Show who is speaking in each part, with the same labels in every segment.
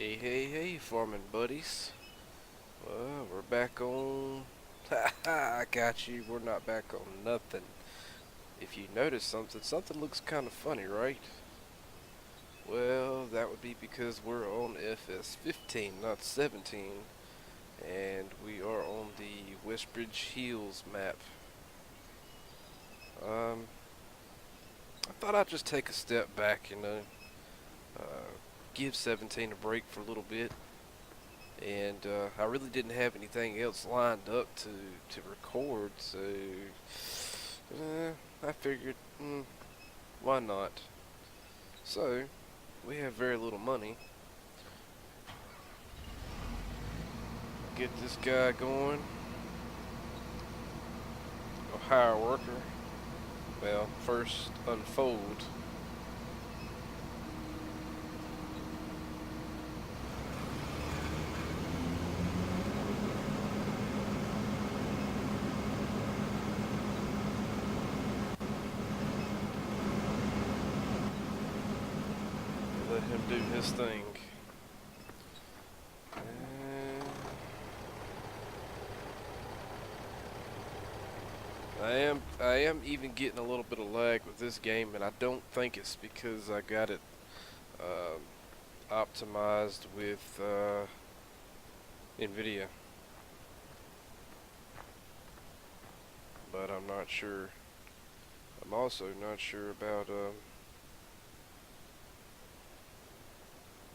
Speaker 1: Hey, hey, hey, farming buddies. Well, we're back on. Ha ha, I got you. We're not back on nothing. If you notice something looks kind of funny, right? Well, that would be because we're on FS15, not 17, and we are on the Westbridge Hills map. Um, I thought I'd just take a step back, give 17 a break for a little bit. And I really didn't have anything else lined up to record, so I figured, why not? So we have very little money. Get this guy going. Go hire a worker. Well, first unfold. Let him do his thing. I am even getting a little bit of lag with this game, and I don't think it's because I got it um, optimized with NVIDIA, but I'm not sure. I'm also not sure about let's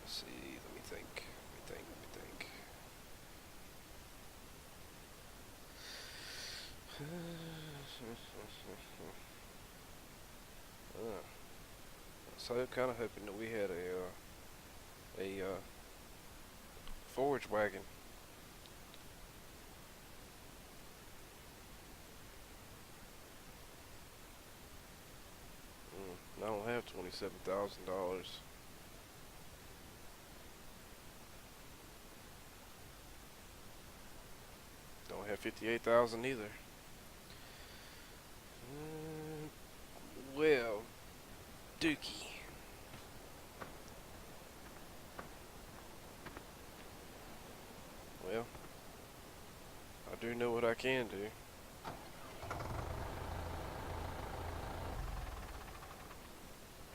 Speaker 1: see, let me think. So kind of hoping that we had a forage wagon. I don't have $27,000. Don't have 58,000 either. Well, Dookie. Well, I do know what I can do.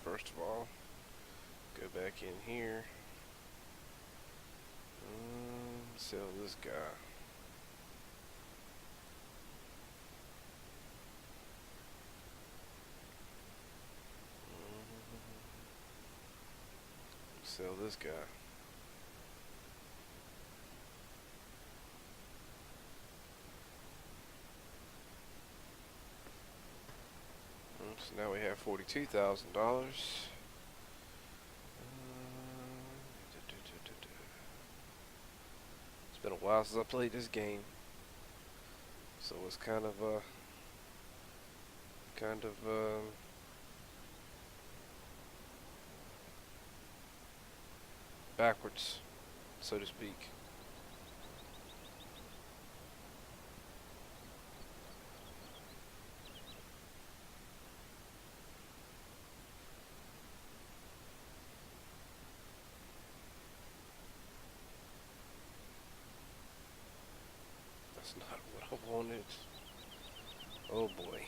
Speaker 1: First of all, go back in here. Sell this guy. Sell this guy. So now we have $42,000. It's been a while since I played this game, so it's kind of backwards, so to speak. That's not what I wanted. Oh boy.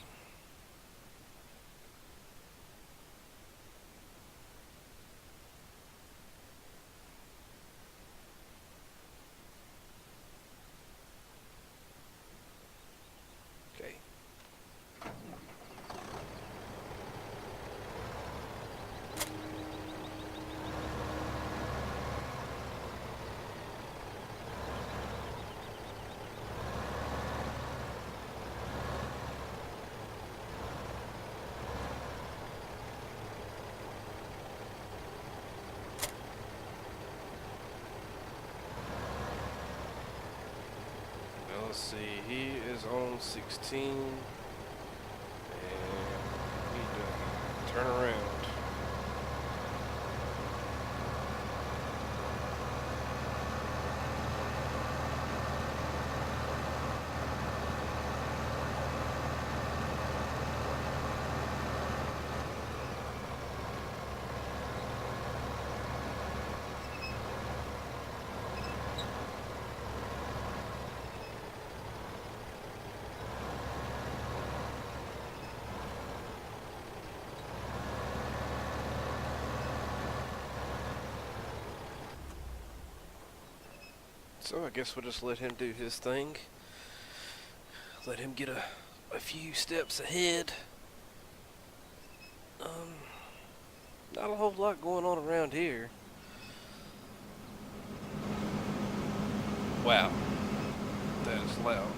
Speaker 1: Okay. Now let's see. He is on 16, and we need to turn around. So I guess we'll just let him do his thing. Let him get a few steps ahead. Not a whole lot going on around here. Wow, that is loud.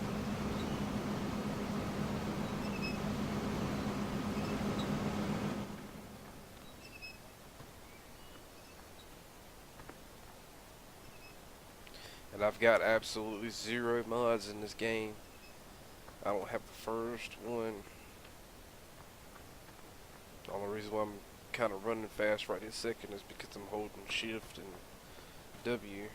Speaker 1: And I've got absolutely zero mods in this game. I don't have the first one. The only reason why I'm kind of running fast right this second is because I'm holding shift and W.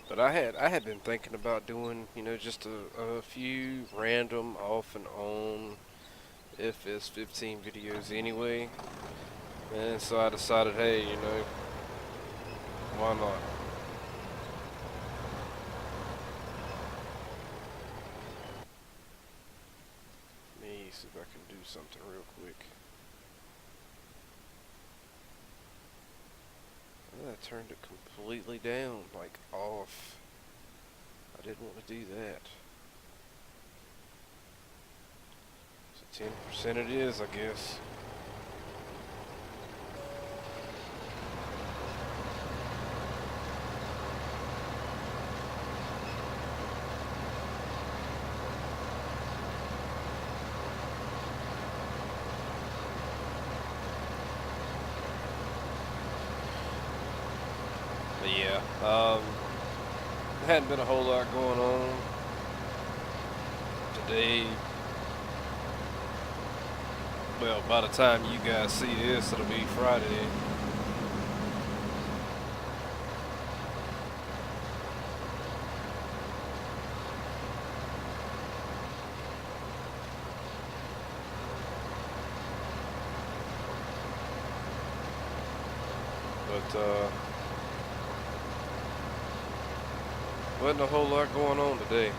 Speaker 1: But I had been thinking about doing, you know, just a few random off and on FS15 videos anyway. And so I decided, hey, you know, why not? Let me see if I can do something real quick. I turned it completely down, like off. I didn't want to do that. So 10% it is, I guess. But yeah, there hadn't been a whole lot going on today. Well, by the time you guys see this, it'll be Friday. But, wasn't a whole lot going on today.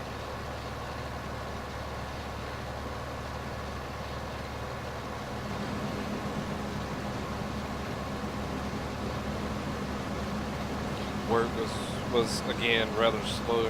Speaker 1: Work was again rather slow.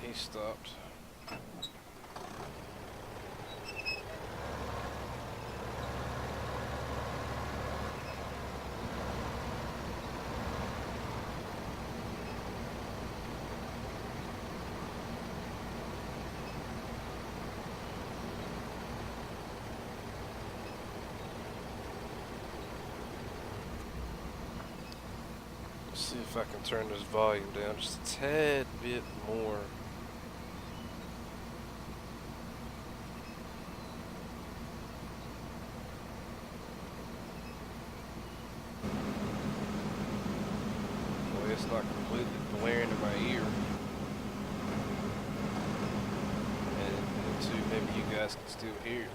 Speaker 1: He stopped. Let's see if I can turn this volume down just a tad bit more. Well, it's not completely blaring in my ear. And two, maybe you guys can still hear it.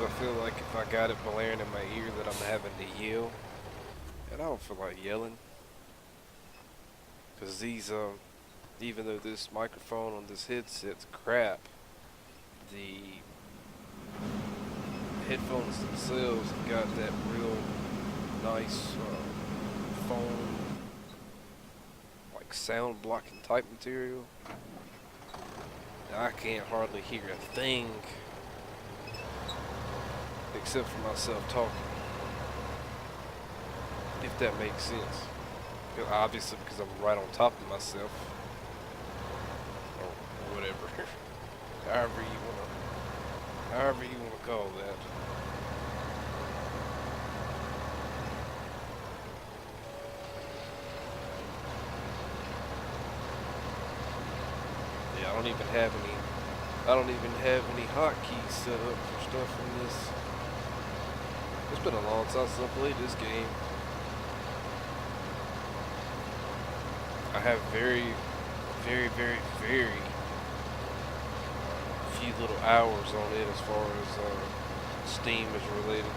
Speaker 1: I feel like if I got it blaring in my ear that I'm having to yell, and I don't feel like yelling, because these even though this microphone on this headset's crap, the headphones themselves have got that real nice foam, like sound blocking type material. I can't hardly hear a thing. except for myself talking, if that makes sense. Obviously, because I'm right on top of myself, or whatever, however you wanna call that. Yeah, I don't even have any hotkeys set up for stuff in this. It's been a long time since I played this game. I have very, very, very, very few little hours on it as far as Steam is related.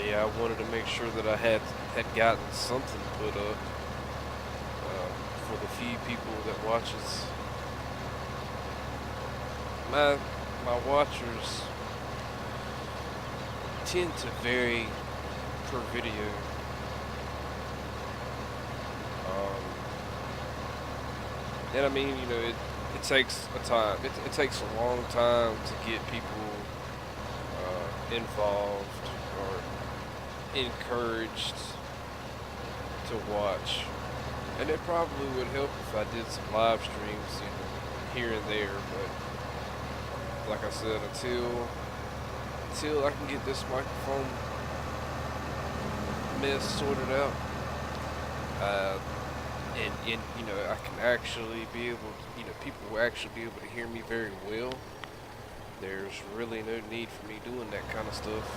Speaker 1: Yeah, I wanted to make sure that I had gotten something put up for the few people that watches. My watchers tend to vary per video. Um, and I mean, it takes a time. It takes a long time to get people involved or encouraged to watch. And it probably would help if I did some live streams, here and there. But like I said, until I can get this microphone mess sorted out, and I can actually be able to, people will actually be able to hear me very well. There's really no need for me doing that kind of stuff.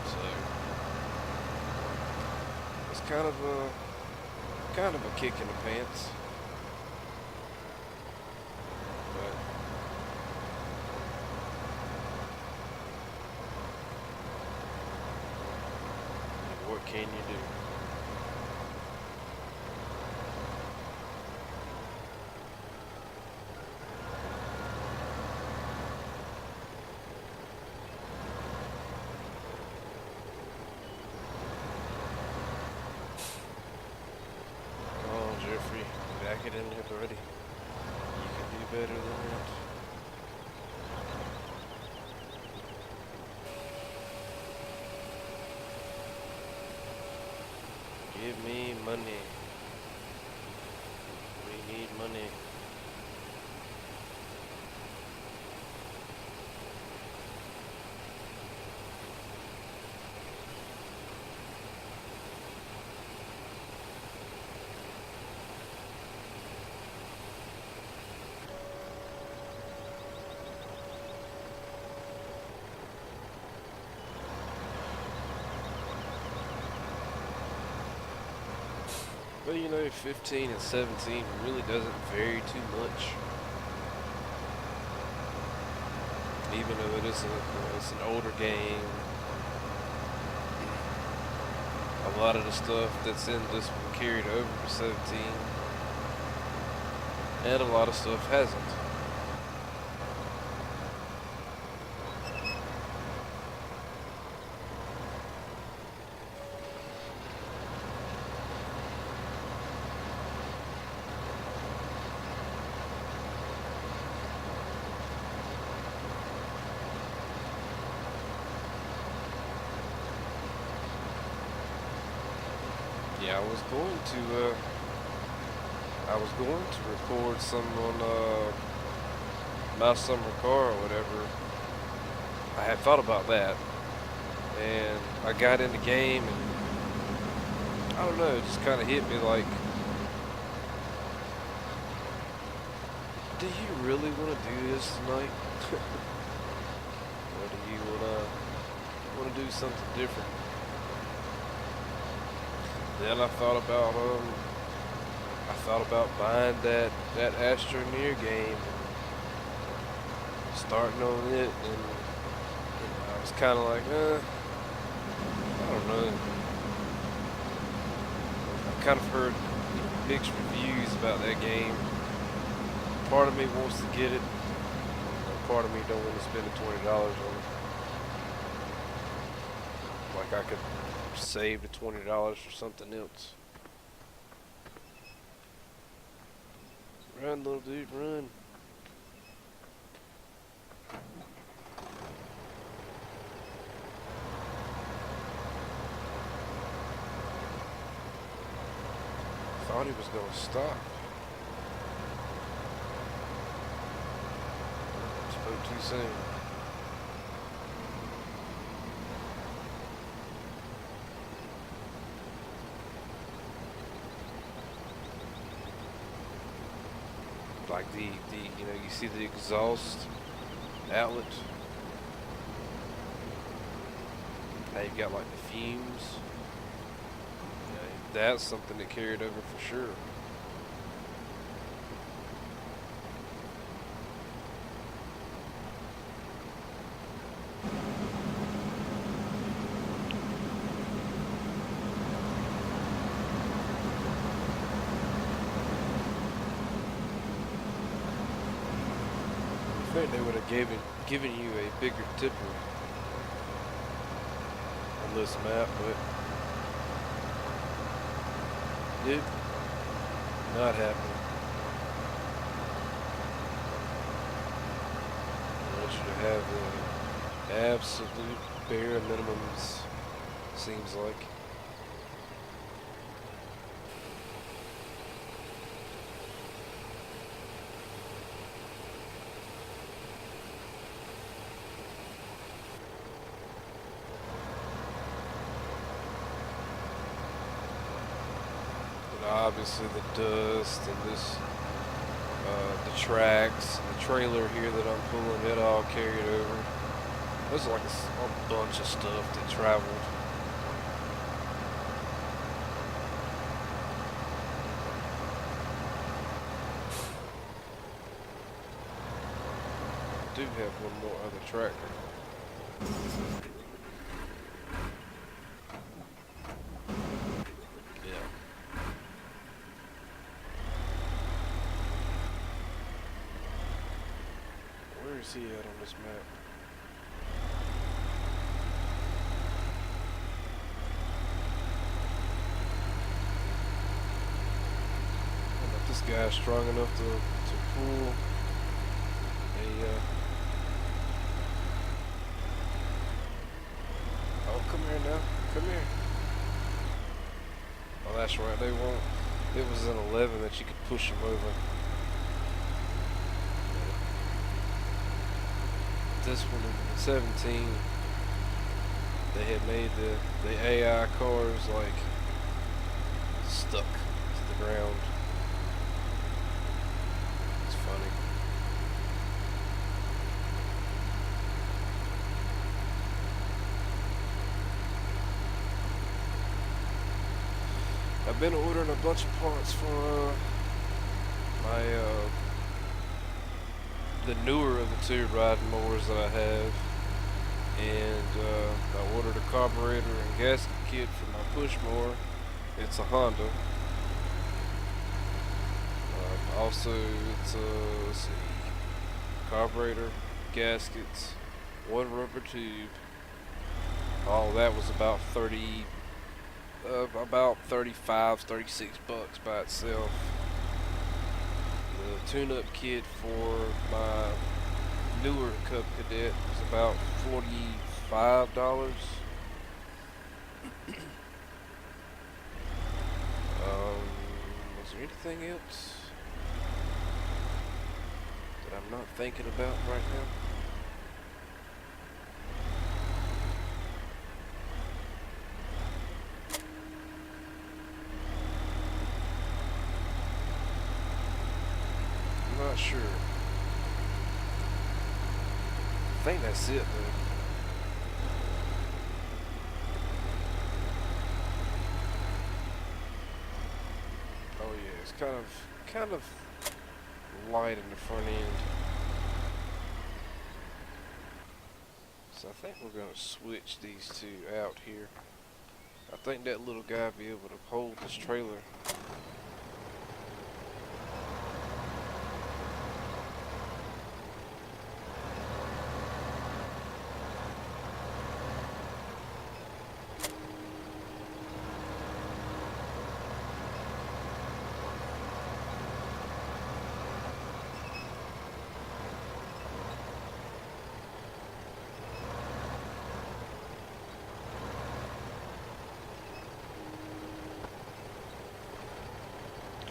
Speaker 1: So it's kind of a kick in the pants. But what can you do? Jeffrey, back it in here already. You can do better than that. Give me money. We need money. But 15 and 17 really doesn't vary too much. Even though it's an older game, a lot of the stuff that's in this one carried over to 17, and a lot of stuff hasn't. Yeah, I was going to record some on my summer car or whatever. I had thought about that, and I got in the game, and I don't know, it just kind of hit me like, do you really want to do this tonight? Or do you want to do something different? Then I thought about buying that Astroneer game. starting on it, and I was kind of like, I don't know. I've kind of heard mixed reviews about that game. Part of me wants to get it, and part of me don't want to spend the $20 on it. Like I could save the $20 for something else. Run, little dude, run. Thought he was gonna stop. Spoke too soon. Like the you know, you see the exhaust outlet. How you got like the fumes. That's something that carried over for sure. I think they would have given you a bigger tipper on this map, but dude, not happening. I want you to have the absolute bare minimums, seems like. Obviously the dust and this, the tracks, and the trailer here that I'm pulling, it all carried over. There's like a bunch of stuff that traveled. I do have one more other tractor. Where is he at on this map? I don't know if this guy's strong enough to pull a oh, come here now. Come here. Oh, that's right. They won't. It was an 11 that you could push him over. This one in 17, they had made the AI cars like stuck to the ground. It's funny. I've been ordering a bunch of parts for my the newer of the two riding mowers that I have, and I ordered a carburetor and gasket kit for my push mower. It's a Honda. Also, it's let's see, carburetor, gaskets, one rubber tube. All that was about 35, 36 bucks by itself. The tune-up kit for my newer Cub Cadet was about $45. Was there anything else that I'm not thinking about right now? Not sure. I think that's it, though. Oh yeah, it's kind of light in the front end. So I think we're gonna switch these two out here. I think that little guy will be able to hold this trailer.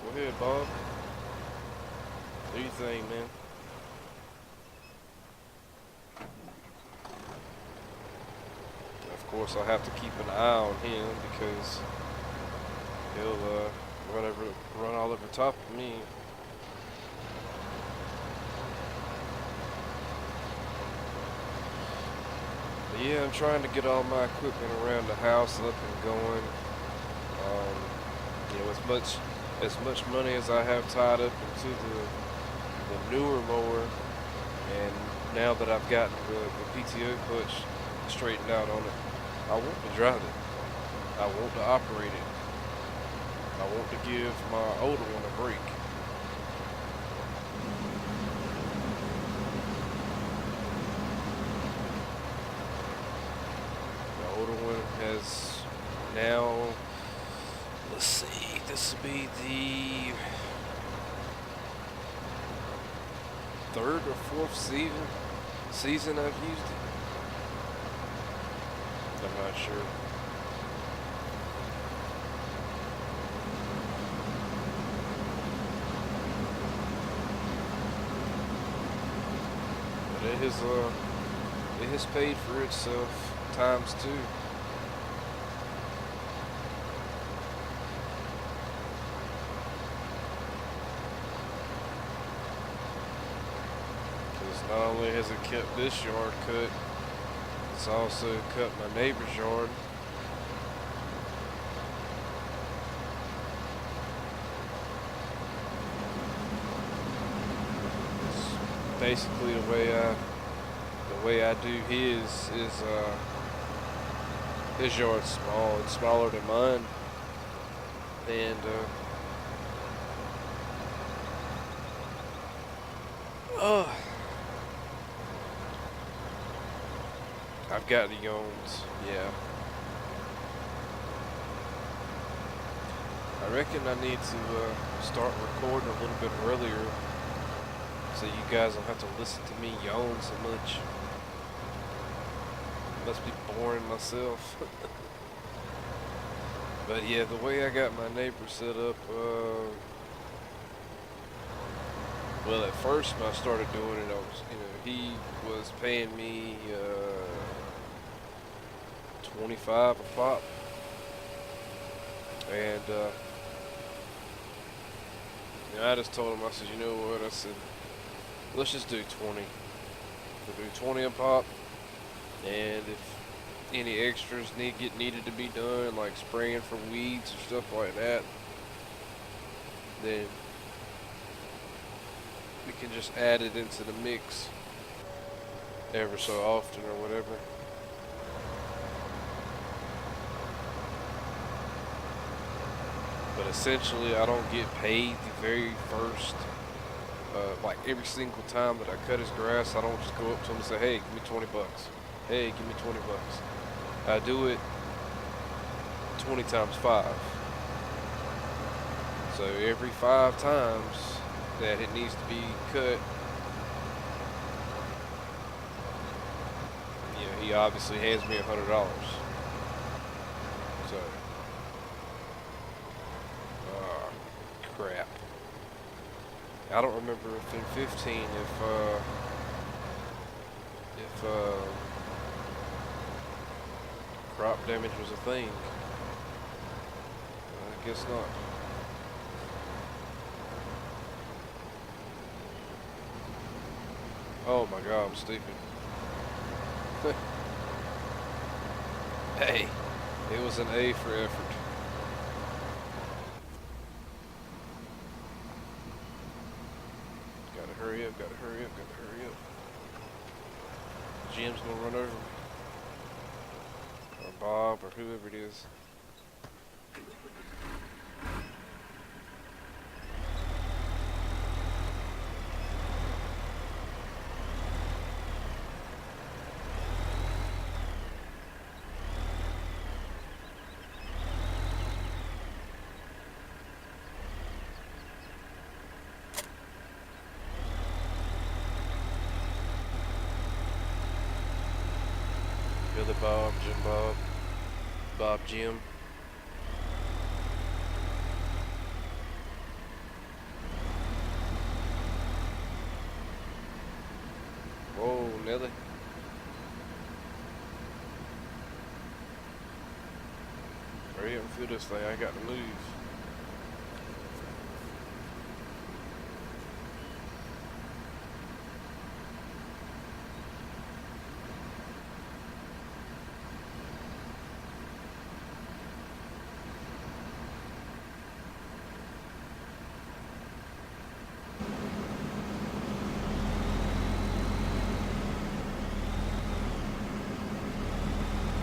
Speaker 1: Go ahead, Bob. Do your thing, man. Of course, I'll have to keep an eye on him because he'll run all over top of me. But yeah, I'm trying to get all my equipment around the house up and going. You know, as much money as I have tied up into the newer mower, and now that I've gotten the PTO clutch straightened out on it, I want to drive it. I want to operate it. I want to give my older one a break. The older one has now, let's see, this will be the third or fourth season I've used it. I'm not sure. But it has paid for itself times two. Because not only has it kept this yard cut, it's also cut my neighbor's yard. It's basically the way I do his is his yard's small. It's smaller than mine, and I've got the yawns. Yeah. I reckon I need to start recording a little bit earlier so you guys don't have to listen to me yawn so much. Must be boring myself. But yeah, the way I got my neighbor set up, well, at first when I started doing it, he was paying me 25 a pop, and I just told him, I said, you know what, I said, let's just do 20. We'll do 20 a pop, and if any extras needed to be done, like spraying for weeds or stuff like that, then we can just add it into the mix ever so often or whatever. But essentially, I don't get paid the very first, like every single time that I cut his grass. I don't just go up to him and say, hey, give me 20 bucks. Hey, give me 20 bucks. I do it 20 times 5. So every 5 times that it needs to be cut, he obviously hands me $100. So, crap. I don't remember if in 15 if crop damage was a thing. I guess not. Oh my God, I'm stupid. Hey, it was an A for effort. Gotta hurry up, gotta hurry up, gotta hurry up. Jim's gonna run over me. Bob or whoever it is. Billy Bob, Jim Bob, Bob Jim. Whoa, Nelly. Hurry up and fill this thing. I got to move.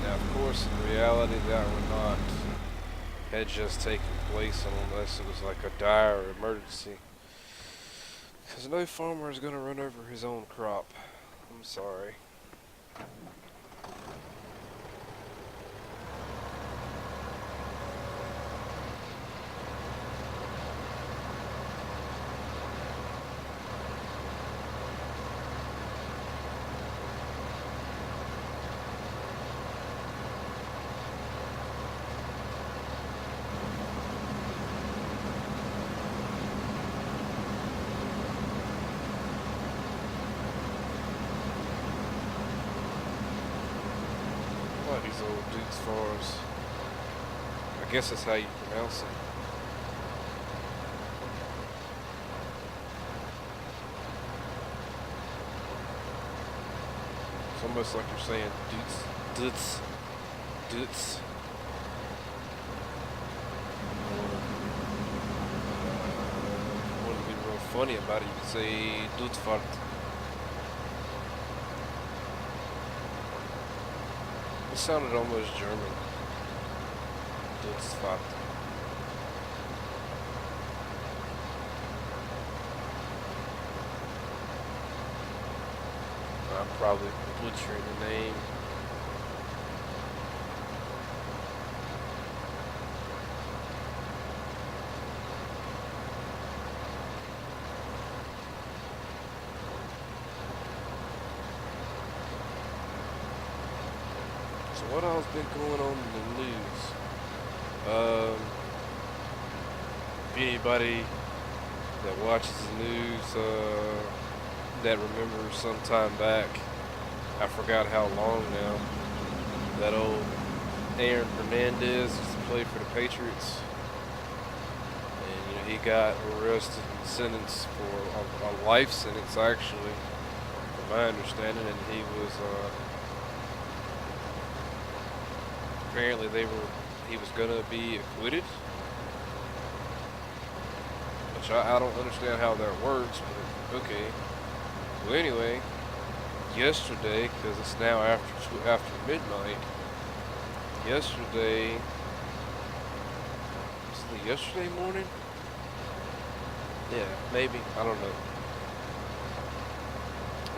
Speaker 1: Now, of course, in reality, that would not had just taken place unless it was like a dire emergency. Because no farmer is going to run over his own crop. I'm sorry. What, these old Duke's Farms? I guess that's how you pronounce it. It's almost like you're saying Dutz. Wouldn't be real funny about it, you could say Dutzfahrt. It sounded almost German. Dutzfahrt. I'm probably butchering the name. So what all's been going on in the news? If anybody that watches the news, that remembers some time back, I forgot how long now, that old Aaron Hernandez used to play for the Patriots. And he got arrested and sentenced for a life sentence, actually, from my understanding, and he was apparently he was gonna be acquitted, which I don't understand how that works, but okay. Well, anyway, yesterday, because it's now after midnight, yesterday, was it yesterday morning? Yeah, maybe, I don't know.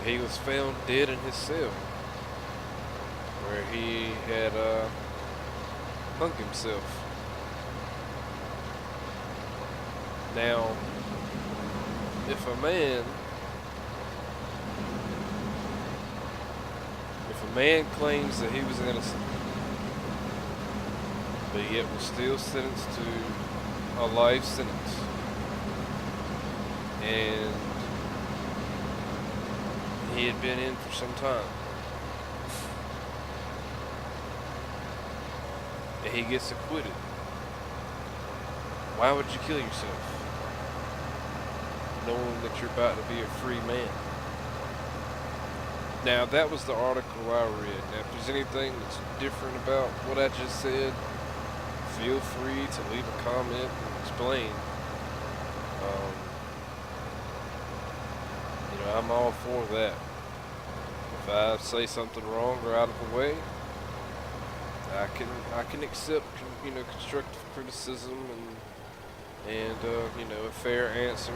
Speaker 1: He was found dead in his cell, where he had hung himself. Now, if a man claims that he was innocent, but yet was still sentenced to a life sentence, and he had been in for some time, and he gets acquitted, why would you kill yourself, knowing that you're about to be a free man? Now, that was the article I read. Now, if there's anything that's different about what I just said, feel free to leave a comment and explain. I'm all for that. If I say something wrong or out of the way, I can accept constructive criticism and a fair answer.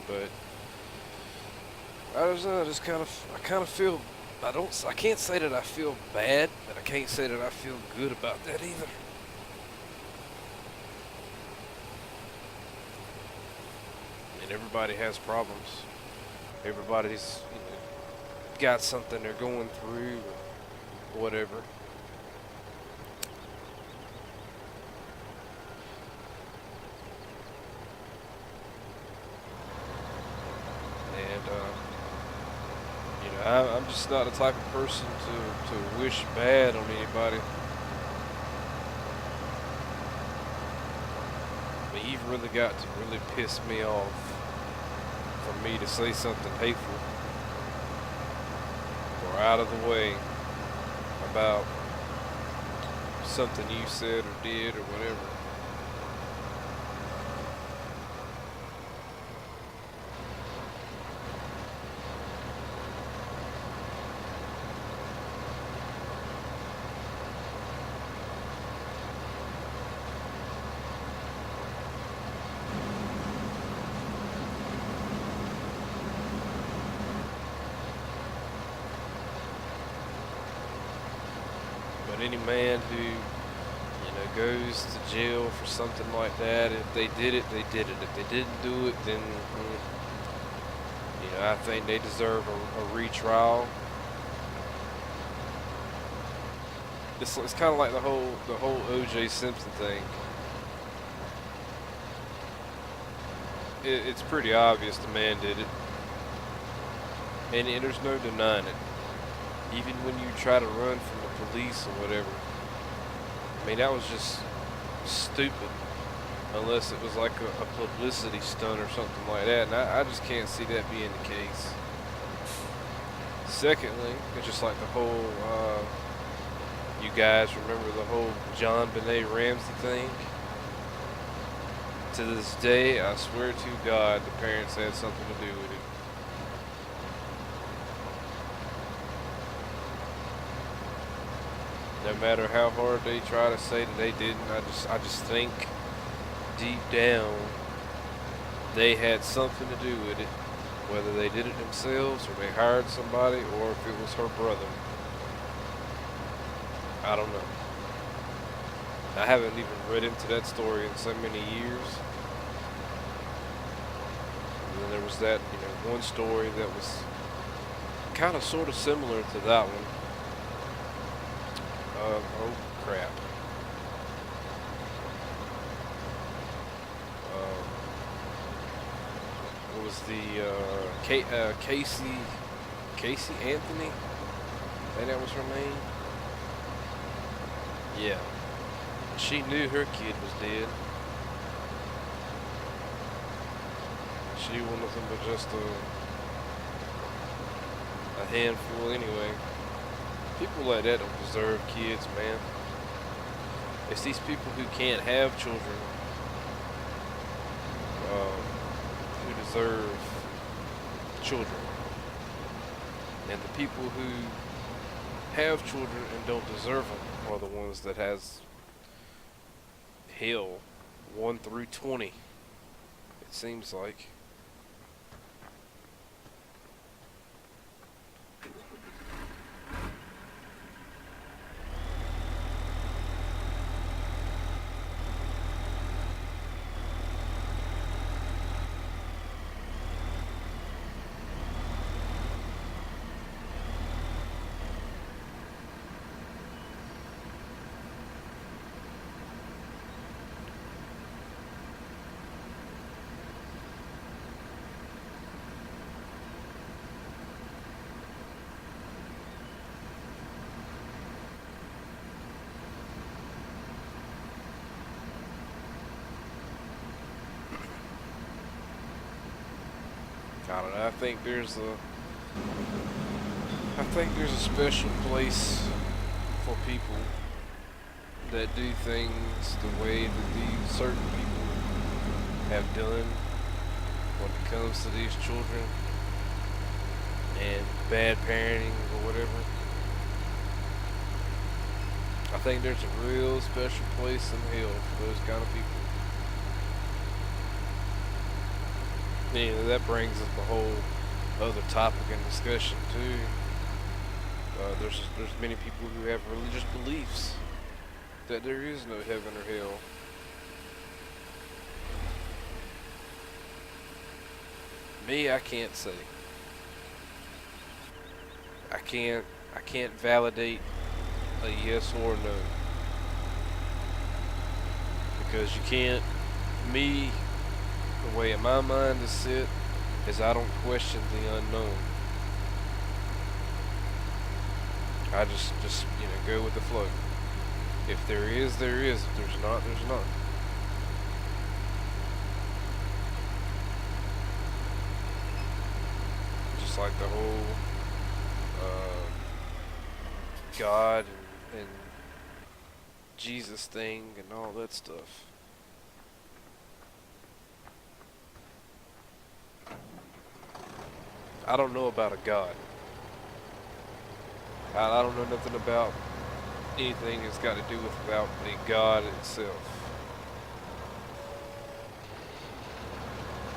Speaker 1: But I kind of feel I can't say that I feel bad, but I can't say that I feel good about that either. And everybody has problems. Everybody's got something they're going through or whatever. And I'm just not the type of person to wish bad on anybody. But you've really got to really piss me off for me to say something hateful or out of the way about something you said or did or whatever. But any man who goes to jail for something like that, if they did it, they did it. If they didn't do it, then I think they deserve a retrial. It's kind of like the whole O.J. Simpson thing. It's pretty obvious the man did it, and there's no denying it. Even when you try to run from the police or whatever, I mean, that was just stupid. Unless it was like a publicity stunt or something like that, and I just can't see that being the case. Secondly, it's just like the whole, you guys remember the whole John Benet Ramsey thing? To this day, I swear to God, the parents had something to do with it. No matter how hard they try to say that they didn't, I just think deep down they had something to do with it. Whether they did it themselves or they hired somebody or if it was her brother. I don't know. I haven't even read into that story in so many years. And then there was that, one story that was kind of sort of similar to that one. Oh crap. It was the Casey Anthony? I think that was her name. Yeah. She knew her kid was dead. She wasn't nothing but just a handful anyway. People like that don't deserve kids, man. It's these people who can't have children who deserve children. And the people who have children and don't deserve them are the ones that has hell 1 through 20, it seems like. I don't know, I think there's I think there's a special place for people that do things the way that these certain people have done when it comes to these children and bad parenting or whatever. I think there's a real special place in hell for those kind of people. That brings up a whole other topic and discussion too. There's many people who have religious beliefs that there is no heaven or hell. Me, I can't say. I can't validate a yes or a no, because you can't. Me, the way my mind is set is I don't question the unknown. I just go with the flow. If there is, there is. If there's not, there's not. Just like the whole God and Jesus thing and all that stuff. I don't know about a God. I don't know nothing about anything that's got to do with about a God itself.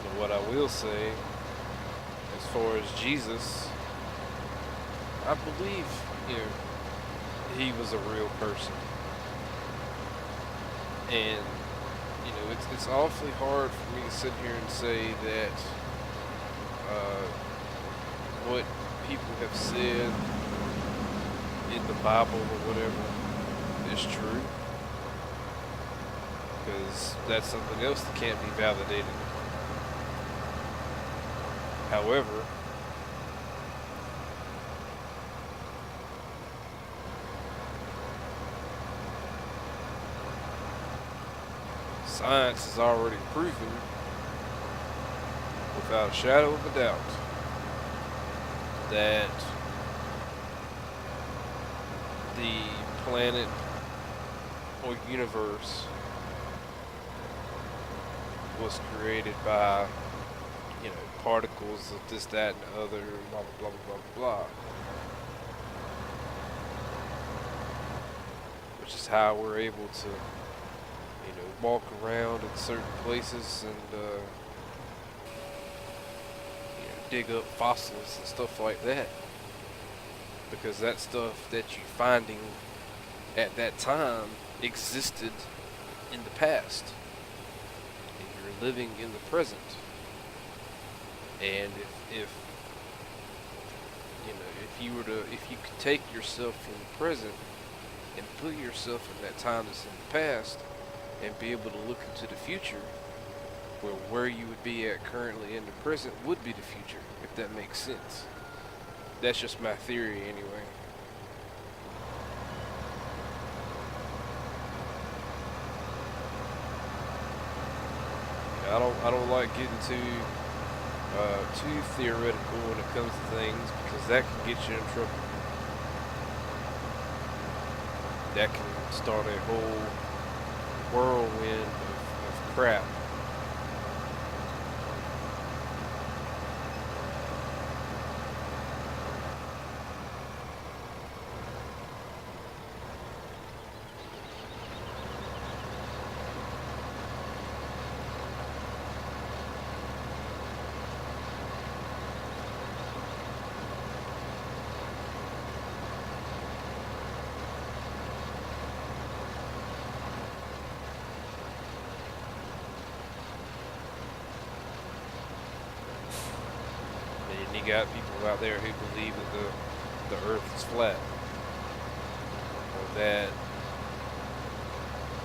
Speaker 1: But what I will say, as far as Jesus, I believe, he was a real person. And, it's awfully hard for me to sit here and say that what people have said in the Bible or whatever is true, because that's something else that can't be validated. However, science has already proven, without a shadow of a doubt, that the planet or universe was created by, particles of this, that, and the other, blah, blah, blah, blah, blah, blah. Which is how we're able to, walk around in certain places and, dig up fossils and stuff like that. Because that stuff that you're finding at that time existed in the past. And you're living in the present. And if you could take yourself from the present and put yourself in that time that's in the past and be able to look into the future, where you would be at currently in the present would be the future, if that makes sense. That's just my theory anyway. I don't like getting too theoretical when it comes to things, because that can get you in trouble. That can start a whole whirlwind of crap. And you got people out there who believe that the earth is flat, or that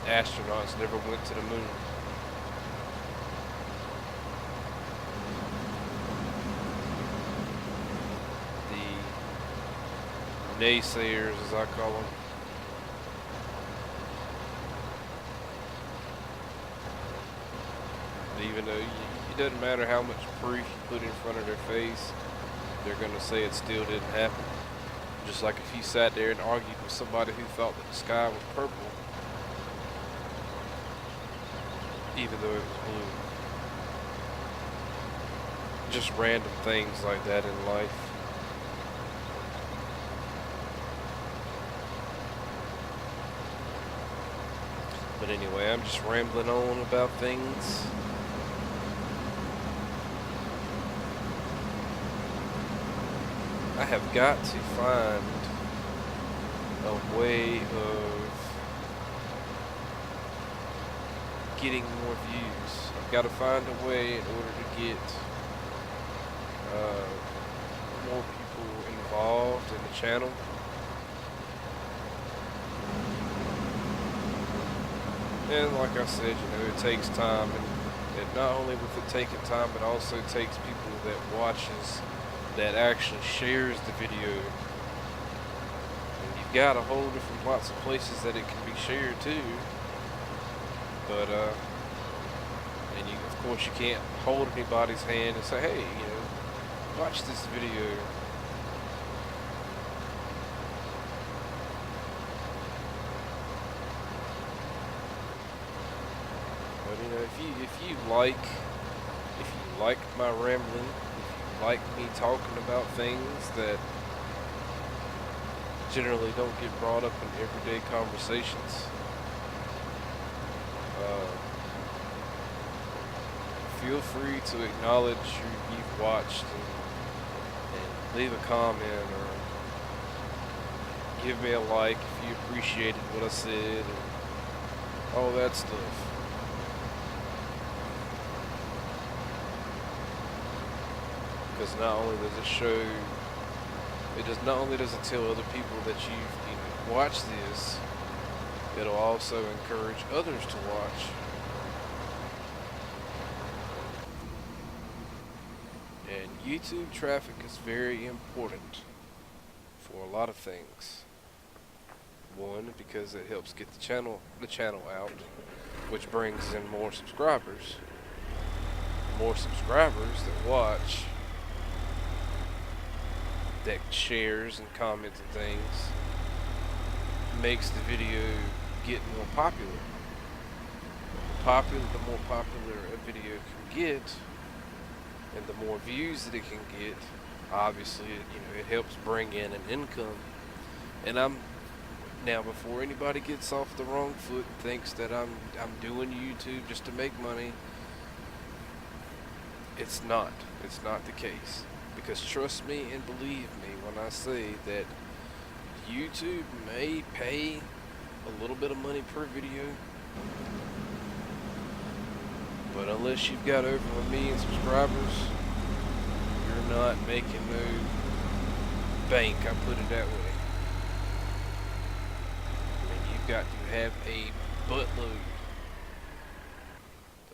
Speaker 1: astronauts never went to the moon. The naysayers, as I call them. Even though it doesn't matter how much proof you put in front of their face, they're going to say it still didn't happen. Just like if you sat there and argued with somebody who thought that the sky was purple, even though it was blue. Just random things like that in life. But anyway, I'm just rambling on about things. I have got to find a way of getting more views. I've got to find a way in order to get more people involved in the channel. And like I said, it takes time, and not only with it taking time, it also takes people that watches, that actually shares the video. And you've got a whole different lots of places that it can be shared to. But and of course you can't hold anybody's hand and say, hey, watch this video. But if you like my rambling, if you like me talking about things that generally don't get brought up in everyday conversations, feel free to acknowledge you've watched and leave a comment or give me a like if you appreciated what I said and all that stuff. Because not only does it show, not only does it tell other people that you've watched this, it'll also encourage others to watch. And YouTube traffic is very important for a lot of things. One, because it helps get the channel out, which brings in more subscribers. More subscribers that watch, that shares and comments and things, makes the video get more popular. The more popular a video can get, and the more views that it can get, obviously, it helps bring in an income. And now, before anybody gets off the wrong foot and thinks that I'm doing YouTube just to make money, it's not the case. Because trust me and believe me when I say that YouTube may pay a little bit of money per video, but unless you've got over 1 million subscribers, you're not making no bank, I put it that way. I mean, you've got to have a buttload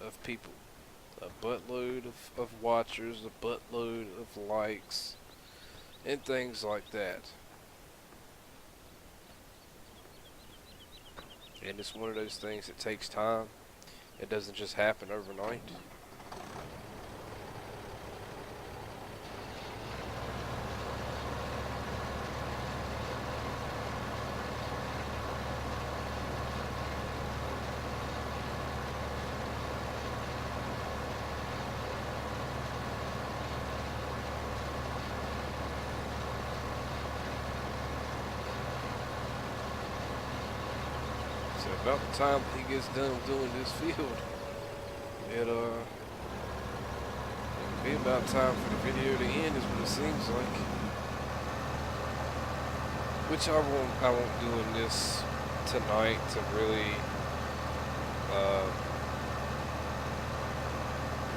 Speaker 1: of people, a buttload of watchers, a buttload of likes, and things like that. And it's one of those things that takes time. It doesn't just happen overnight. So about the time he gets done doing this field, it'll be about time for the video to end, is what it seems like. Which I won't do in this tonight to really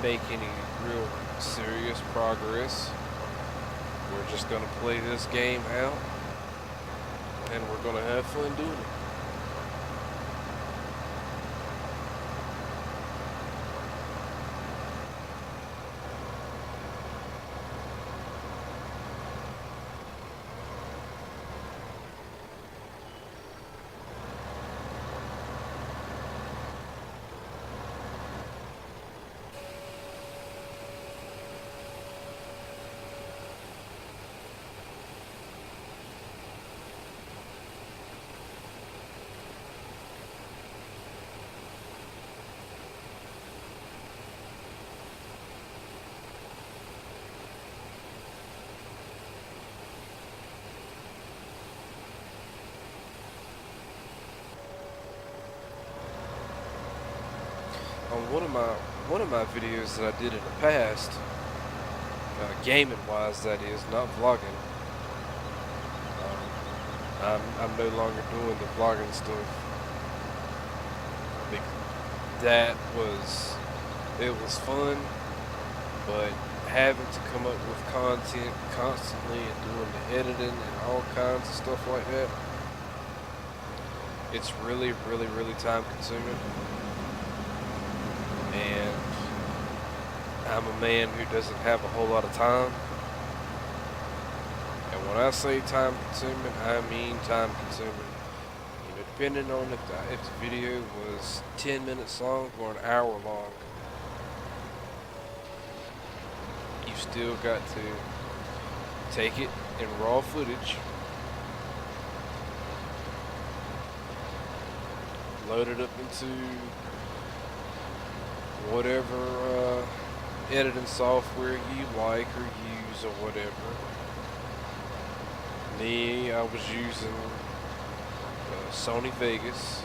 Speaker 1: make any real serious progress. We're just gonna play this game out, and we're gonna have fun doing it. one of my videos that I did in the past, gaming wise, that is, not vlogging. I'm no longer doing the vlogging stuff. It was fun, but having to come up with content constantly and doing the editing and all kinds of stuff like that, it's really, really, really time consuming. And I'm a man who doesn't have a whole lot of time. And when I say time consuming, I mean time consuming. You know, depending on if the video was 10 minutes long or an hour long, you still got to take it in raw footage, load it up into whatever editing software you like or use or whatever. Me, I was using Sony Vegas,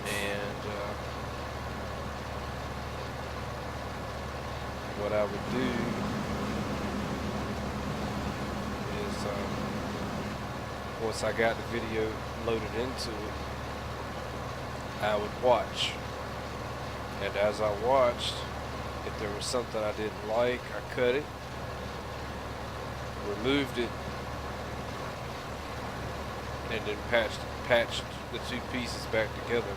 Speaker 1: and what I would do is once I got the video loaded into it, I would watch, and as I watched, if there was something I didn't like, I cut it, removed it, and then patched the two pieces back together.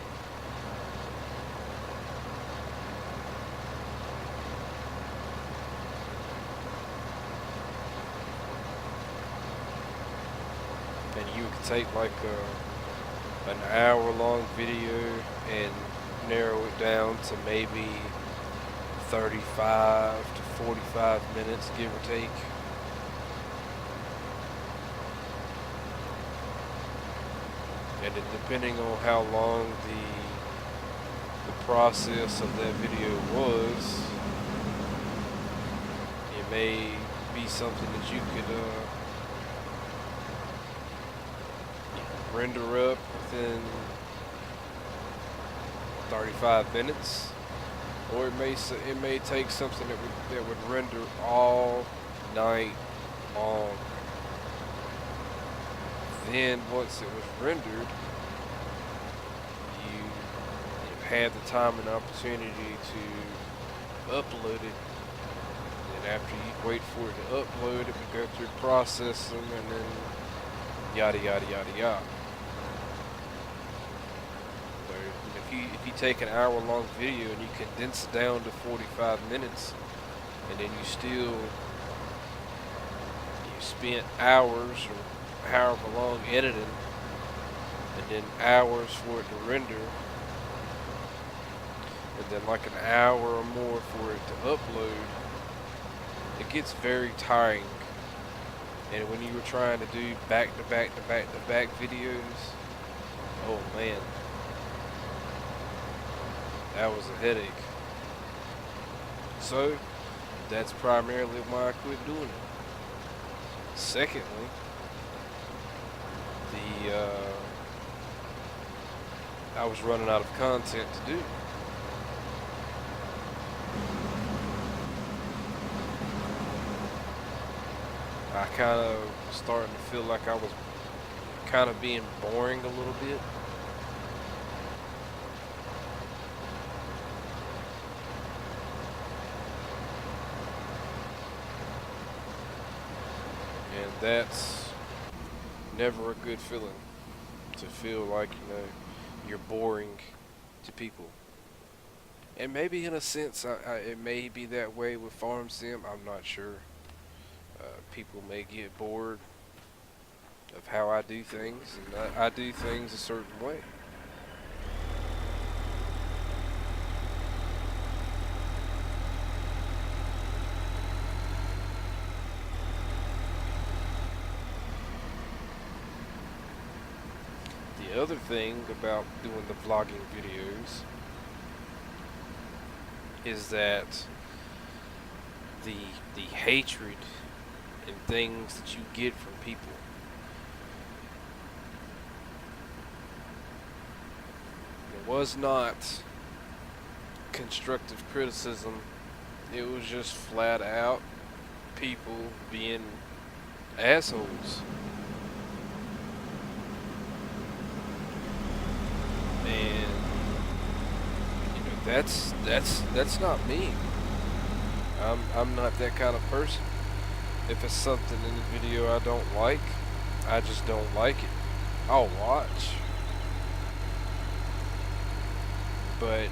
Speaker 1: And you could take like an hour-long video and narrow it down to maybe 35 to 45 minutes, give or take. And then depending on how long the process of that video was, it may be something that you could render up within 35 minutes, or it may take something that would render all night long. Then once it was rendered, you had the time and opportunity to upload it. And after you wait for it to upload, it would go through processing, and then yada yada yada yada. If you take an hour-long video and you condense it down to 45 minutes, and then you spent hours or however long editing, and then hours for it to render, and then like an hour or more for it to upload, it gets very tiring. And when you were trying to do back-to-back videos, oh man, that was a headache. So that's primarily why I quit doing it. Secondly, I was running out of content to do. I kind of was starting to feel like I was kind of being boring a little bit. And that's never a good feeling, to feel like, you're boring to people. And maybe in a sense, it may be that way with Farm Sim, I'm not sure. People may get bored of how I do things, and I do things a certain way. The other thing about doing the vlogging videos is that the hatred and things that you get from people, was not constructive criticism. It was just flat out people being assholes. And that's not me. I'm not that kind of person. If it's something in the video I don't like, I just don't like it. I'll watch. But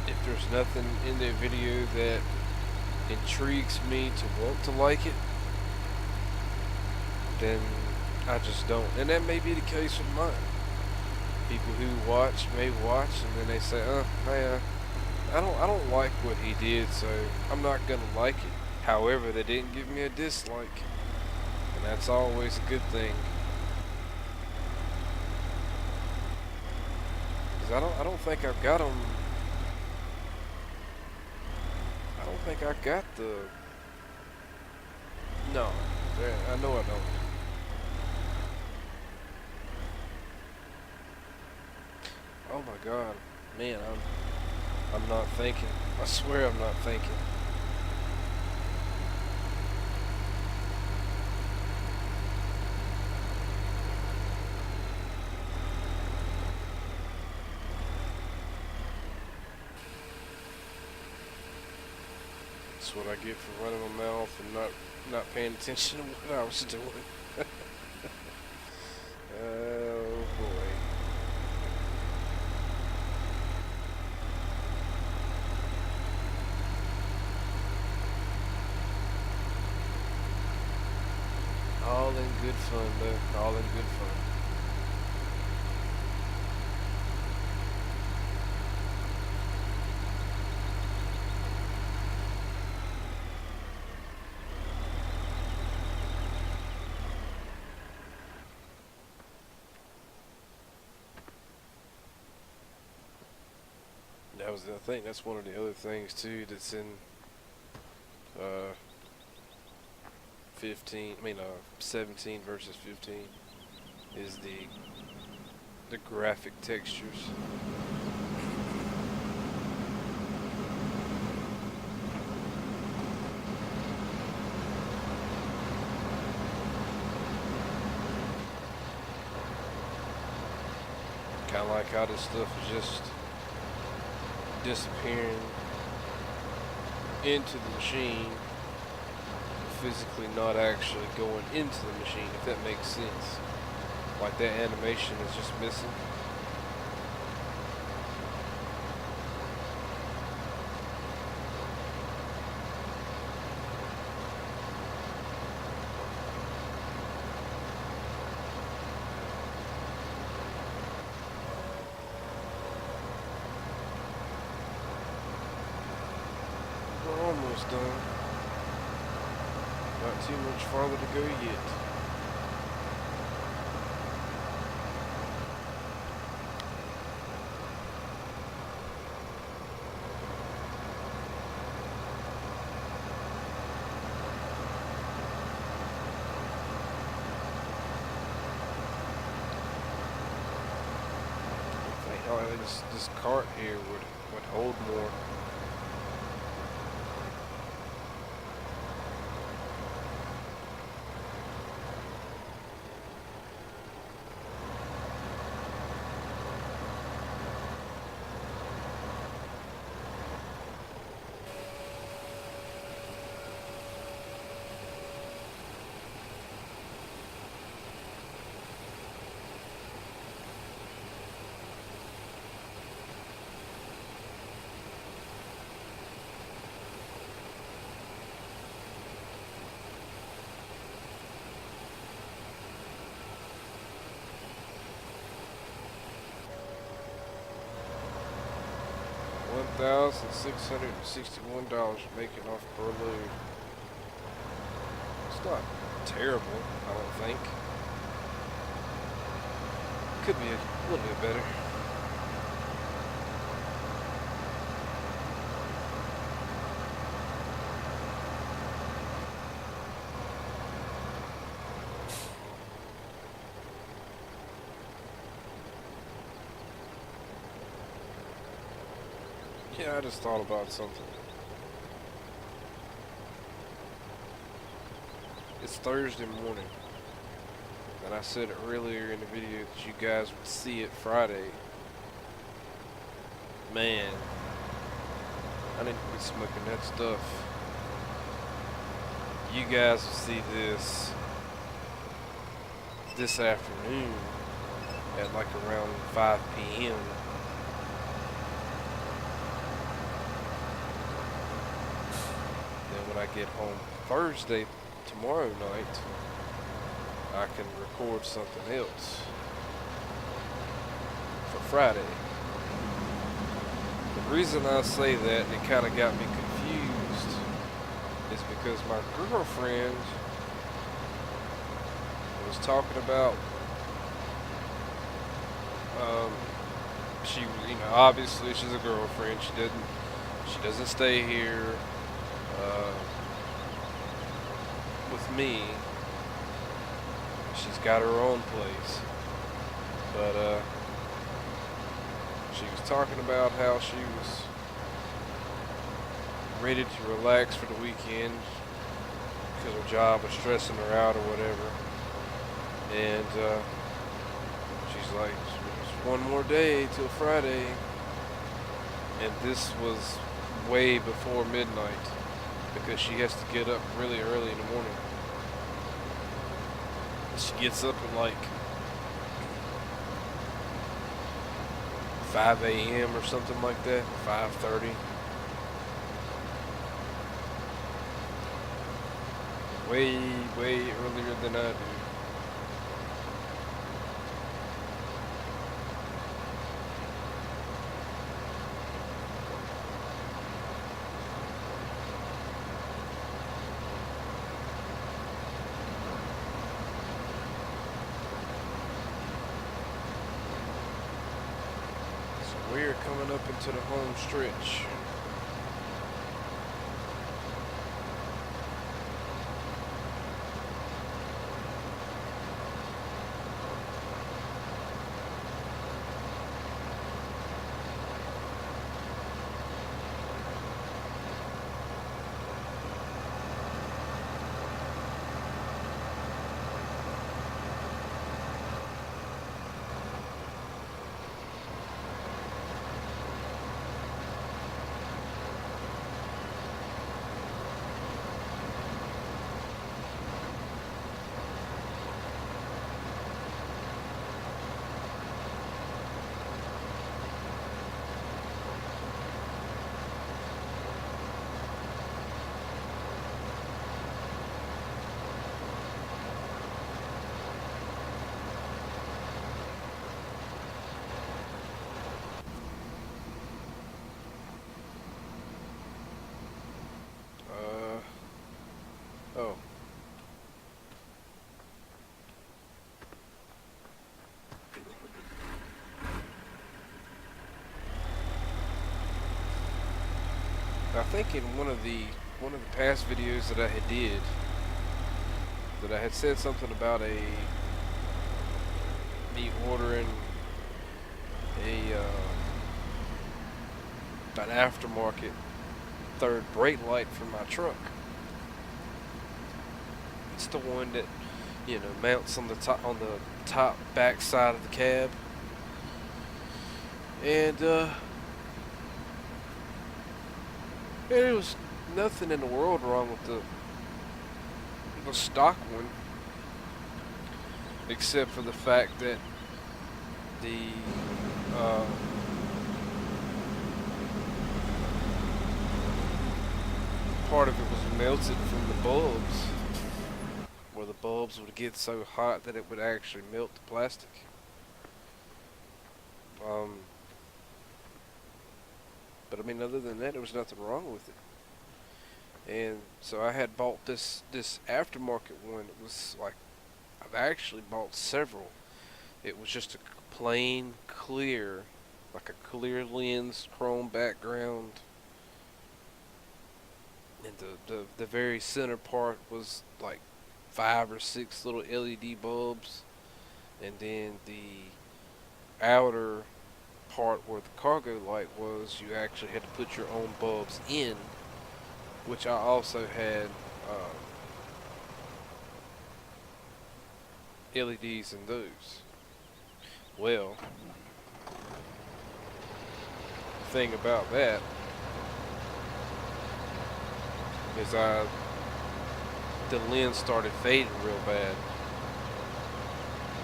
Speaker 1: if there's nothing in the video that intrigues me to want to like it, then I just don't. And that may be the case with mine. People who watch may watch and then they say, hey, I don't like what he did, so I'm not gonna like it. However, they didn't give me a dislike, and that's always a good thing. Cause I don't think I've got them. I don't think I got the. No, I know I don't. Oh my God, man, I'm not thinking. I swear I'm not thinking. That's what I get for running my mouth and not paying attention to what I was doing. Oh boy. All in good fun, though. All in good fun. That was, I think that's one of the other things too that's in 17 versus 15 is the graphic textures. Kind of like how this stuff is just disappearing into the machine, physically not actually going into the machine, if that makes sense. Like that animation is just missing. We're almost done. Not too much farther to go yet. This cart here would hold more. $1,661 making off per load. It's not terrible, I don't think. Could be a little bit better. Yeah, I just thought about something. It's Thursday morning, and I said earlier in the video that you guys would see it Friday. Man, I need to quit smoking that stuff. You guys will see this afternoon at like around 5 p.m. Then when I get home Thursday, tomorrow night, I can record something else for Friday. The reason I say that, it kind of got me confused, is because my girlfriend was talking about, um, obviously she's a girlfriend. She doesn't stay here uh, with me. She's got her own place, but she was talking about how she was ready to relax for the weekend because her job was stressing her out or whatever. And she's like, "It's one more day till Friday." And this was way before midnight because she has to get up really early in the morning. She gets up at like 5 a.m. or something like that, 5:30. Way, way earlier than I do. So we're coming up into the home stretch. Oh. I think in one of the past videos that I had said something about me ordering a an aftermarket third brake light for my truck. It's the one that mounts on the top back side of the cab, and there was nothing in the world wrong with the stock one, except for the fact that the part of it was melted from the bulbs, where the bulbs would get so hot that it would actually melt the plastic. But I mean, other than that, there was nothing wrong with it. And so I had bought this aftermarket one. It was like, I've actually bought several. It was just a plain clear, like a clear lens, chrome background, and the very center part was like 5 or 6 little LED bulbs, and then the outer part where the cargo light was, you actually had to put your own bulbs in, which I also had LEDs in those. Well, the thing about that is the lens started fading real bad.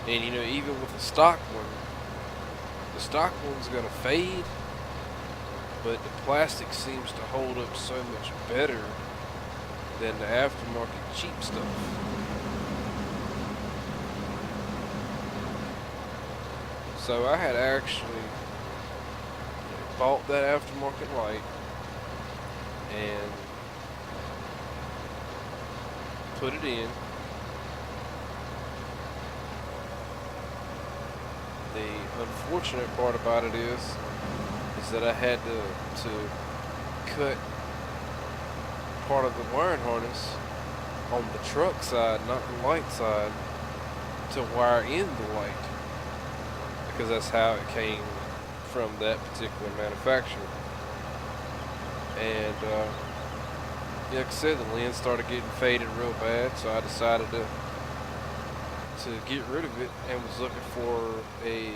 Speaker 1: And you know, even with the stock one's gonna fade, but the plastic seems to hold up so much better than the aftermarket cheap stuff. So I had actually bought that aftermarket light and put it in. The unfortunate part about it is that I had to cut part of the wiring harness on the truck side, not the light side, to wire in the light, because that's how it came from that particular manufacturer. And like I said, the lens started getting faded real bad, so I decided to get rid of it and was looking for a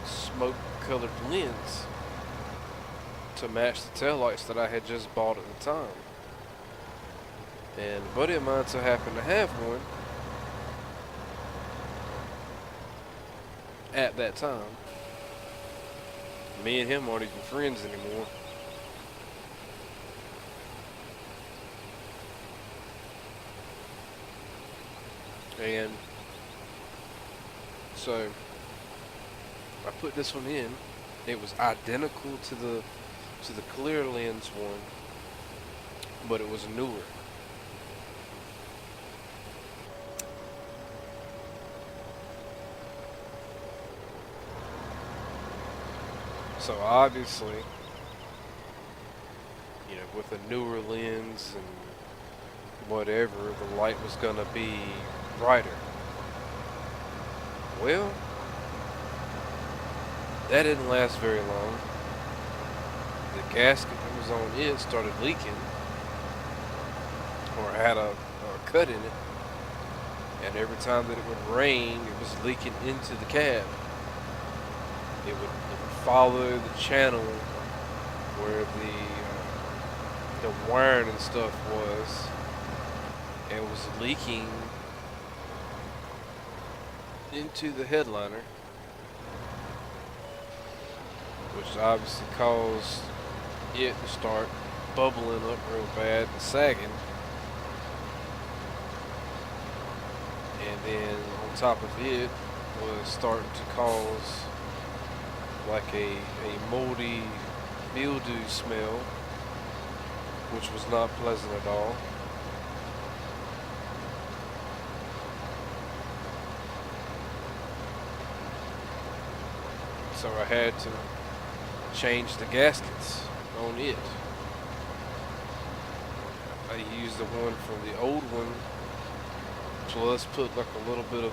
Speaker 1: smoke colored lens to match the taillights that I had just bought at the time. And a buddy of mine so happened to have one at that time. Me and him aren't even friends anymore. And so I put this one in. It was identical to the clear lens one, but it was newer. So obviously, you know, with a newer lens and whatever, the light was gonna be brighter. Well, that didn't last very long. The gasket that was on it started leaking, or had a cut in it, and every time that it would rain, it was leaking into the cab. It would follow the channel where the wiring and stuff was, and it was leaking into the headliner, which obviously caused it to start bubbling up real bad and sagging. And then on top of it was starting to cause like a moldy mildew smell, which was not pleasant at all. So I had to change the gaskets on it. I used the one from the old one, plus put like a little bit of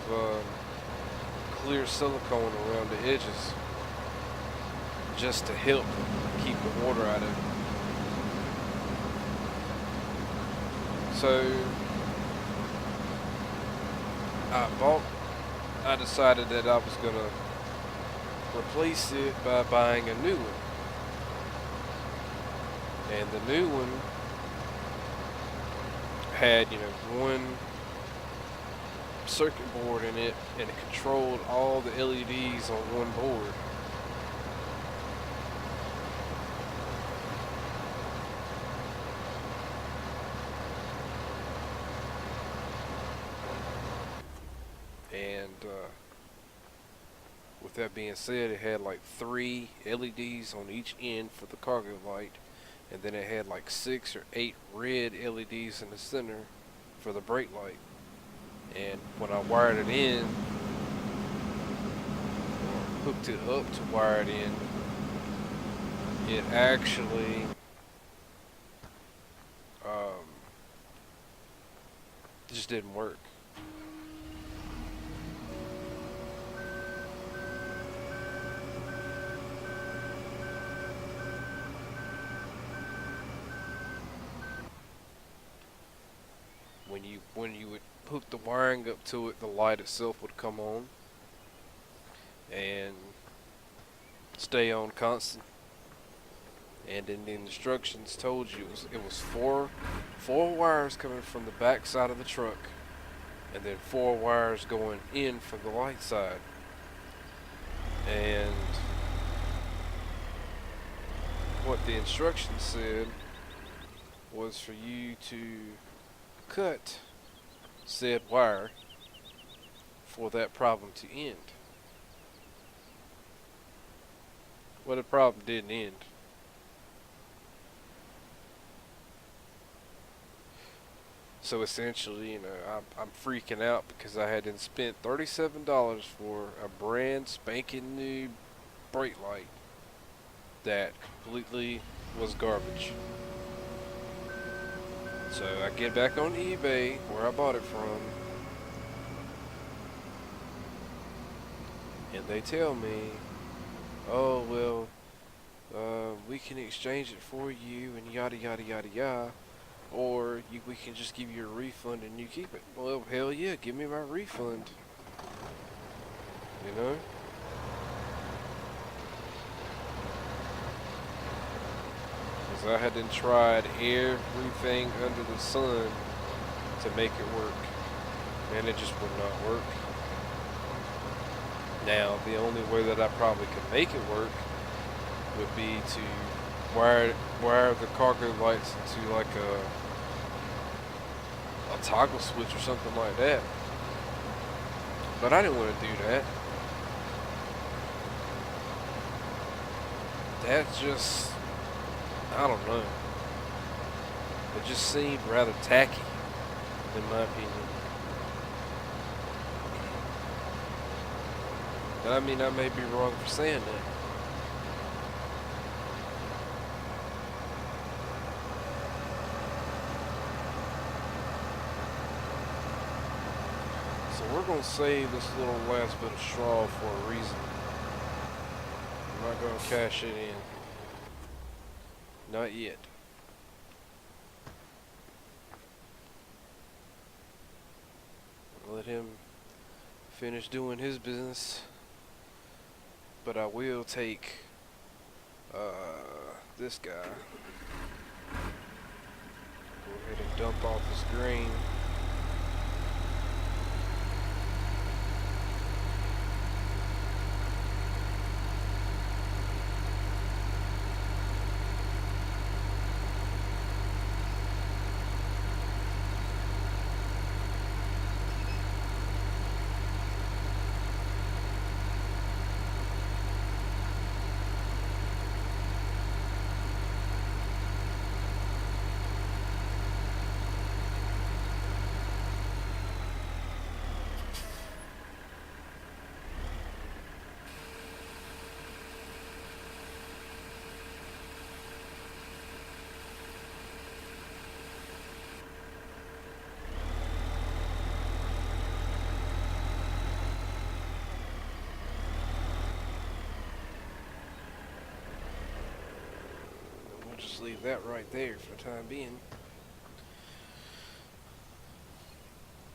Speaker 1: clear silicone around the edges, just to help keep the water out of it. So I decided that I was gonna replace it by buying a new one. And the new one had, you know, one circuit board in it, and it controlled all the LEDs on one board. And with that being said, it had like 3 LEDs on each end for the cargo light, and then it had like 6 or 8 red LEDs in the center for the brake light. And when I wired it in, or hooked it up to wire it in, it actually just didn't work. when you would hook the wiring up to it, the light itself would come on and stay on constant. And in the instructions told you it was four wires coming from the back side of the truck, and then four wires going in from the light side. And what the instructions said was for you to cut said wire for that problem to end. Well, the problem didn't end. So essentially, I'm freaking out because I had spent $37 for a brand spanking new brake light that completely was garbage. So I get back on eBay where I bought it from, and they tell me, oh well, we can exchange it for you and yada yada yada yada, or we can just give you a refund and you keep it. Well, hell yeah, give me my refund. You know? Because I had tried everything under the sun to make it work, and it just would not work. Now, the only way that I probably could make it work would be to wire the cargo lights into like a toggle switch or something like that. But I didn't want to do that. That's just, I don't know. It just seemed rather tacky, in my opinion. And I mean, I may be wrong for saying that. So we're going to save this little last bit of straw for a reason. I'm not going to cash it in. Not yet. Let him finish doing his business. But I will take this guy. Go ahead and dump off his grain. Just leave that right there for the time being.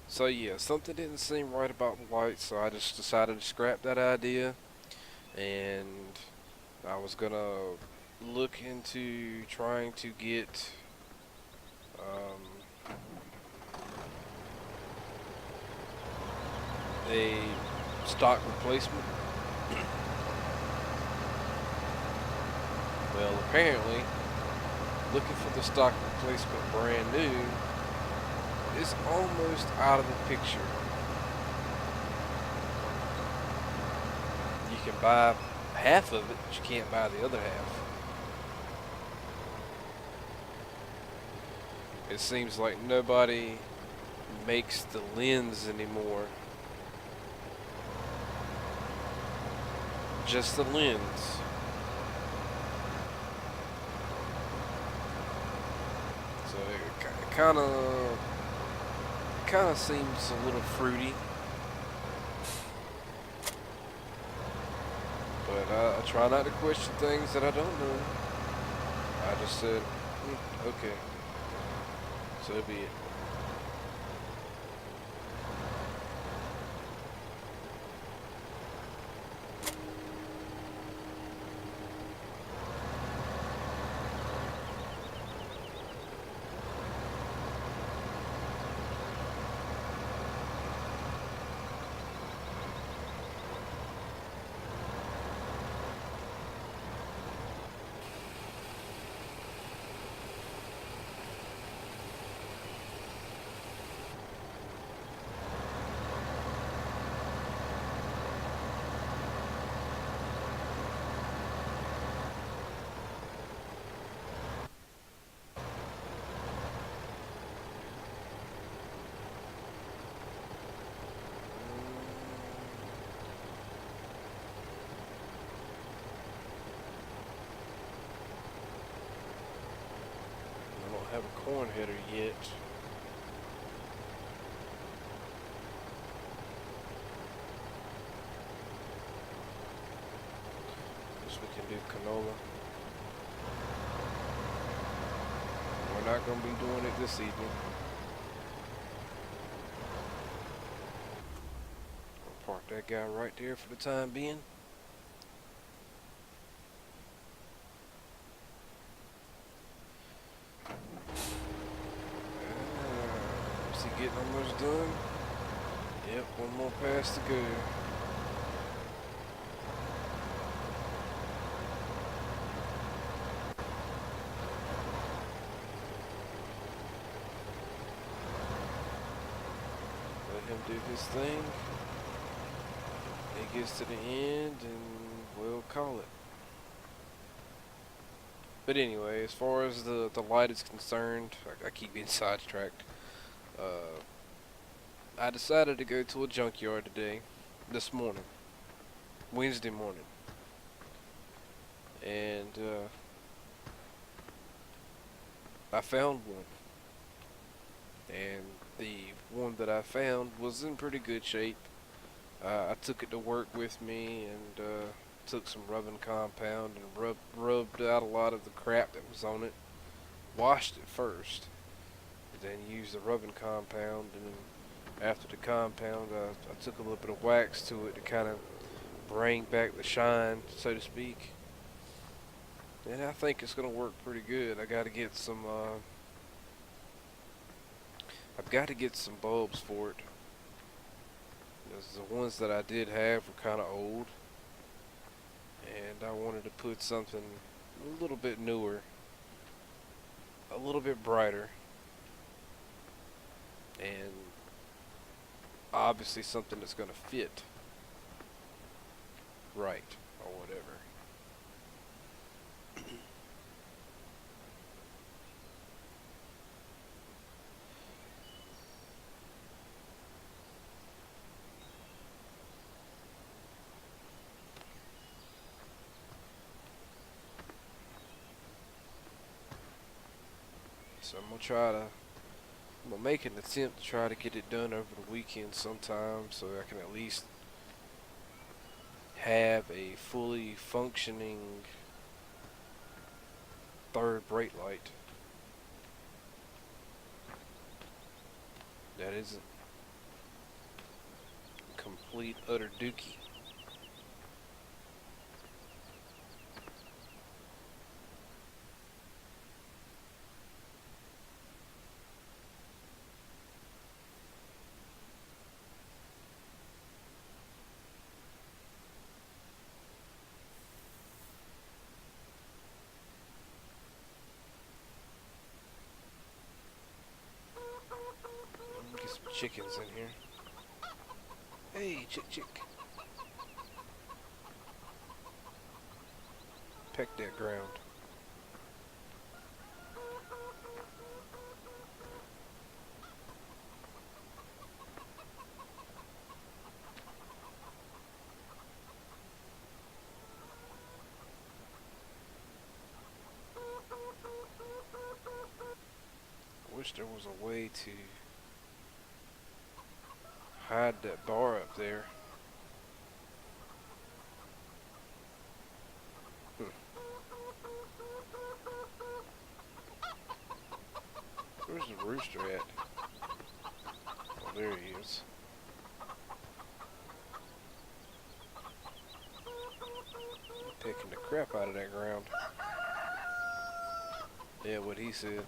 Speaker 1: So yeah, something didn't seem right about the lights, so I just decided to scrap that idea, and I was gonna look into trying to get a stock replacement. Well, apparently looking for the stock replacement brand new is almost out of the picture. You can buy half of it, but you can't buy the other half. It seems like nobody makes the lens anymore. Just the lens. So it kind of seems a little fruity, but I try not to question things that I don't know. I just said, okay, so be it. have a corn header yet. Guess we can do canola. We're not going to be doing it this evening. I'll park that guy right there for the time being. Is he getting almost done? Yep, one more pass to go. Let him do his thing. He gets to the end and we'll call it. But anyway, as far as the light is concerned, I keep getting sidetracked. I decided to go to a junkyard today, this morning, Wednesday morning. And I found one. And the one that I found was in pretty good shape. I took it to work with me and took some rubbing compound and rubbed out a lot of the crap that was on it. Washed it first, then used the rubbing compound, and then after the compound I took a little bit of wax to it to kind of bring back the shine, so to speak. And I think it's going to work pretty good. I got to get some I've got to get some bulbs for it. Because the ones that I did have were kind of old, and I wanted to put something a little bit newer, a little bit brighter, and obviously something that's going to fit right or whatever. So I'm gonna make an attempt to try to get it done over the weekend sometime, so I can at least have a fully functioning third brake light. That isn't complete utter dookie. Get some chickens in here. Hey, chick. Peck that ground. I wish there was a way to hide that bar up there. Where's the rooster at? Oh, there he is. Picking the crap out of that ground. Yeah, what he said.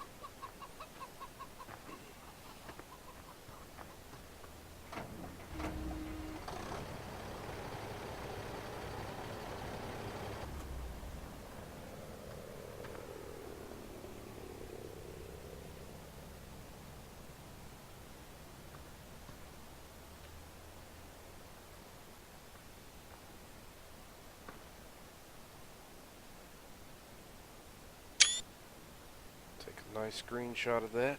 Speaker 1: Take a nice screenshot of that.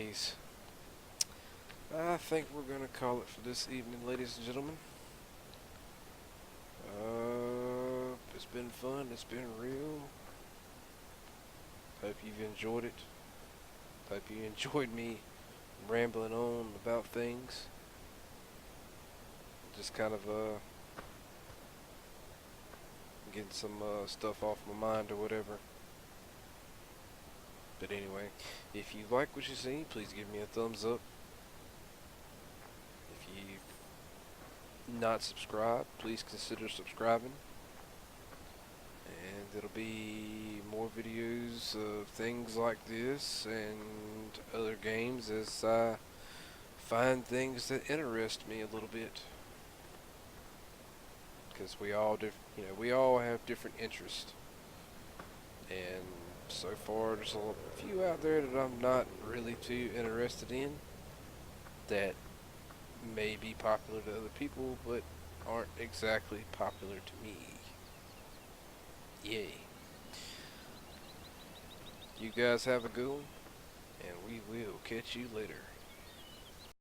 Speaker 1: anyways, I think we're gonna call it for this evening, ladies and gentlemen. It's been fun. It's been real. Hope you've enjoyed it. Hope you enjoyed me rambling on about things. Just kind of getting some stuff off my mind or whatever. But anyway, if you like what you see, please give me a thumbs up. If you've not subscribed, please consider subscribing. And it'll be more videos of things like this and other games as I find things that interest me a little bit. Because we all we all have different interests. And so far there's a few out there that I'm not really too interested in that may be popular to other people but aren't exactly popular to me. Yay. You guys have a good one, and we will catch you later.